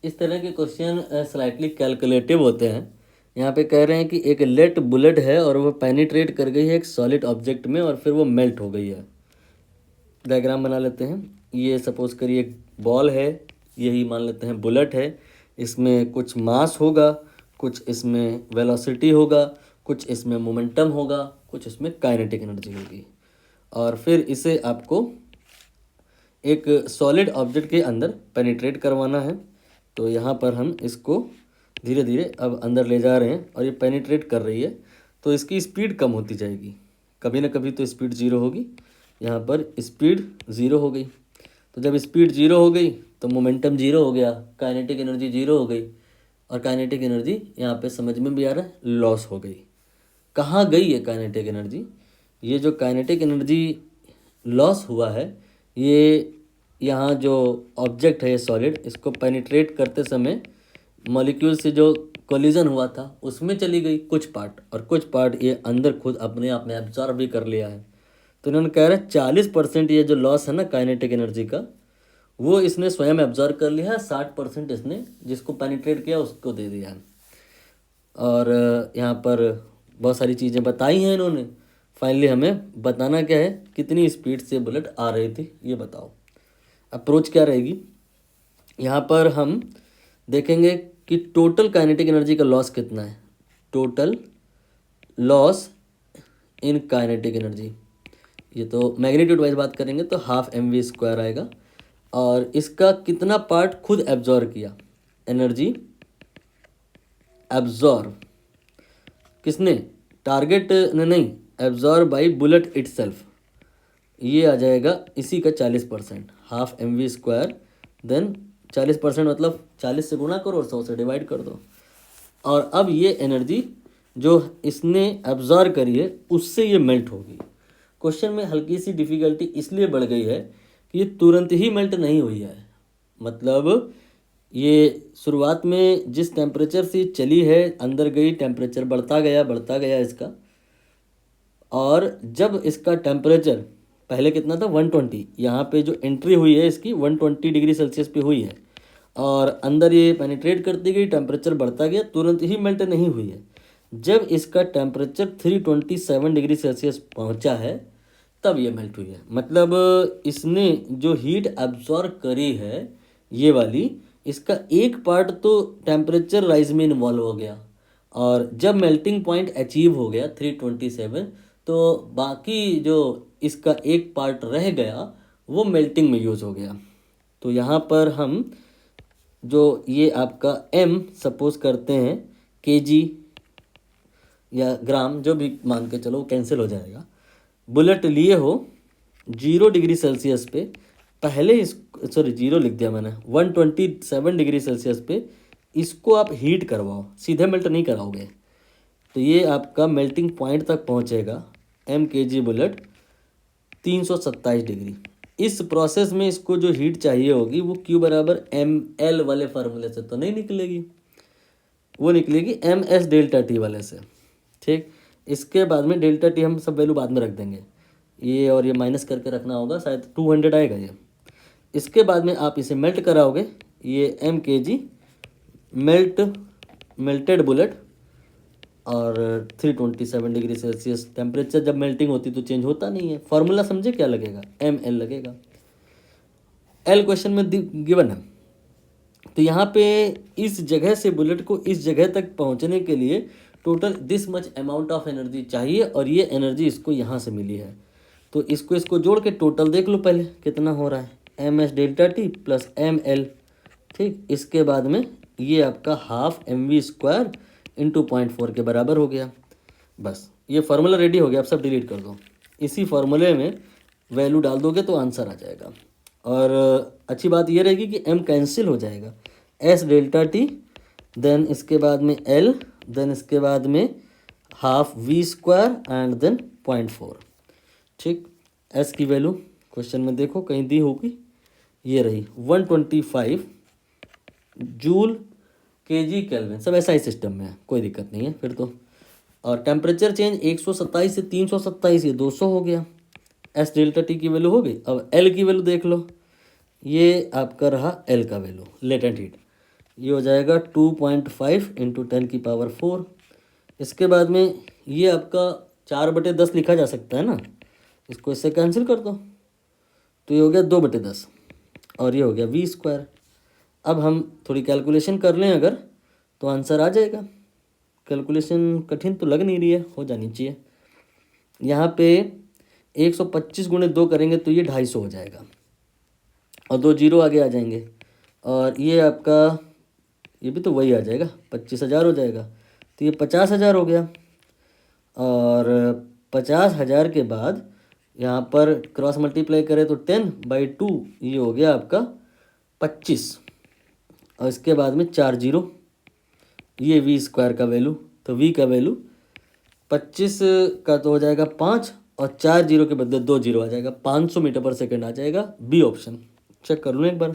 इस तरह के क्वेश्चन स्लाइटली कैलकुलेटिव होते हैं। यहाँ पे कह रहे हैं कि एक लेट बुलेट है और वो पेनिट्रेट कर गई है एक सॉलिड ऑब्जेक्ट में और फिर वो मेल्ट हो गई है। डायग्राम बना लेते हैं। ये सपोज करिए एक बॉल है, यही मान लेते हैं बुलेट है। इसमें कुछ मास होगा, कुछ इसमें वेलोसिटी होगा, कुछ इसमें मोमेंटम होगा, कुछ इसमें काइनेटिक एनर्जी होगी। और फिर इसे आपको एक सॉलिड ऑब्जेक्ट के अंदर पेनिट्रेट करवाना है। तो यहाँ पर हम इसको धीरे धीरे अब अंदर ले जा रहे हैं और ये पेनिट्रेट कर रही है, तो इसकी स्पीड कम होती जाएगी। कभी ना कभी तो स्पीड ज़ीरो होगी। यहाँ पर स्पीड ज़ीरो हो गई, तो जब स्पीड ज़ीरो हो गई तो मोमेंटम ज़ीरो हो गया, काइनेटिक एनर्जी ज़ीरो हो गई। और काइनेटिक एनर्जी यहाँ पे समझ में भी आ रहा है लॉस हो गई। कहाँ गई है काइनेटिक एनर्जी? ये जो काइनेटिक एनर्जी लॉस हुआ है, ये यहाँ जो ऑब्जेक्ट है सॉलिड, इसको पेनिट्रेट करते समय मॉलिक्यूल से जो कोलिजन हुआ था उसमें चली गई कुछ पार्ट, और कुछ पार्ट ये अंदर खुद अपने आप में एब्जॉर्ब भी कर लिया है। तो इन्होंने कह रहे हैं 40% ये जो लॉस है ना काइनेटिक एनर्जी का, वो इसने स्वयं एब्जॉर्ब कर लिया है। 60% इसने जिसको पेनिट्रेट किया उसको दे दिया है। और यहाँ पर बहुत सारी चीज़ें बताई हैं इन्होंने। फाइनली हमें बताना क्या है, कितनी स्पीड से बुलेट आ रही थी ये बताओ। अप्रोच क्या रहेगी? यहाँ पर हम देखेंगे कि टोटल काइनेटिक एनर्जी का लॉस कितना है। Total loss in kinetic energy, ये तो मैग्नीट्यूड वाइज बात करेंगे तो ½ mv² आएगा। और इसका कितना पार्ट खुद एब्जॉर्ब किया, एनर्जी एब्जॉर्ब किसने, टारगेट ने नहीं, एब्जॉर्ब बाई बुलेट इटसेल्फ, ये आ जाएगा इसी का 40%, ½ mv²। देन 40% मतलब 40 से गुणा करो और 100 से डिवाइड कर दो। और अब ये एनर्जी जो इसने एब्जॉर्ब करी है उससे ये मेल्ट होगी। क्वेश्चन में हल्की सी डिफ़िकल्टी इसलिए बढ़ गई है कि ये तुरंत ही मेल्ट नहीं हुई है। मतलब ये शुरुआत में जिस टेम्परेचर से चली है, अंदर गई, टेम्परेचर बढ़ता गया इसका। और जब इसका टेम्परेचर पहले कितना था 120, यहाँ पे जो एंट्री हुई है इसकी 120 डिग्री सेल्सियस पे हुई है, और अंदर ये पेनिट्रेट करती गई, टेम्परेचर बढ़ता गया, तुरंत ही मेल्ट नहीं हुई है। जब इसका टेम्परेचर 327 डिग्री सेल्सियस पहुँचा है तब ये मेल्ट हुई है। मतलब इसने जो हीट एब्जॉर्ब करी है ये वाली, इसका एक पार्ट तो टेम्परेचर राइज में इन्वॉल्व हो गया, और जब मेल्टिंग पॉइंट अचीव हो गया 327, तो बाकी जो इसका एक पार्ट रह गया वो मेल्टिंग में यूज़ हो गया। तो यहाँ पर हम जो ये आपका m सपोज करते हैं kg या ग्राम, जो भी मान के चलो कैंसिल हो जाएगा। बुलेट लिए हो 0 डिग्री सेल्सियस पे, पहले इस सॉरी 0 लिख दिया मैंने, 127 डिग्री सेल्सियस पे इसको आप हीट करवाओ, सीधे मेल्ट नहीं कराओगे। तो ये आपका मेल्टिंग पॉइंट तक पहुंचेगा m kg बुलेट 327 डिग्री। इस प्रोसेस में इसको जो हीट चाहिए होगी वो Q बराबर ml वाले फार्मूले से तो नहीं निकलेगी, वो निकलेगी ms डेल्टा टी वाले से। ठीक, इसके बाद में डेल्टा टी हम सब वैल्यू बाद में रख देंगे, ये और ये माइनस करके रखना होगा, शायद 200 आएगा ये। इसके बाद में आप इसे मेल्ट कराओगे, ये m kg मेल्टेड बुलेट, और 327 डिग्री सेल्सियस टेम्परेचर जब मेल्टिंग होती तो चेंज होता नहीं है। फार्मूला समझे क्या लगेगा, ml लगेगा। एल क्वेश्चन में गिवन है। तो यहाँ पे इस जगह से बुलेट को इस जगह तक पहुँचने के लिए total this much amount of energy चाहिए, और ये एनर्जी इसको यहाँ से मिली है। तो इसको जोड़ के टोटल देख लो पहले कितना हो रहा है, ms delta T plus ml। ठीक, इसके बाद में ये आपका ½ mv² इंटू 0.4 के बराबर हो गया। बस ये फार्मूला रेडी हो गया, आप सब डिलीट कर दो। इसी फार्मूले में वैल्यू डाल दोगे तो आंसर आ जाएगा। और अच्छी बात ये रहेगी कि m कैंसिल हो जाएगा, s डेल्टा टी, देन इसके बाद में l, देन इसके बाद में ½ v² एंड देन 0.4। ठीक, s की वैल्यू क्वेश्चन में देखो कहीं दी होगी, ये रही 125 जूल kg केल्विन, सब ऐसा ही सिस्टम में है, कोई दिक्कत नहीं है फिर तो। और टेम्परेचर चेंज 127 से 327, ये 200 हो गया। एस डेल्टा टी की वैल्यू हो गई। अब एल की वैल्यू देख लो, ये आपका रहा एल का वैल्यू, लेटेंट हीट, ये हो जाएगा 2.5 इंटू 10⁴। इसके बाद में ये आपका 4/10 लिखा जा सकता है ना, इसको इससे कैंसिल कर दो, तो ये हो गया 2/10 और ये हो गया v²। अब हम थोड़ी कैलकुलेशन कर लें अगर, तो आंसर आ जाएगा। कैलकुलेशन कठिन तो लग नहीं रही है, हो जानी चाहिए। यहाँ पे 125 गुणे 2 करेंगे तो ये 250 हो जाएगा और 2 जीरो आगे आ जाएंगे, और ये आपका ये भी तो वही आ जाएगा, 25,000 हो जाएगा, तो ये 50,000 हो गया। और 50,000 के बाद यहाँ पर क्रॉस मल्टीप्लाई करें तो 10/2, ये हो गया आपका 25, और इसके बाद में 4 जीरो, ये v² का वैल्यू, तो v का वैल्यू 25 का तो हो जाएगा 5, और 4 जीरो के बदले 2 जीरो आ जाएगा, 500 मीटर पर सेकेंड आ जाएगा। बी ऑप्शन चेक कर लूँ एक बार।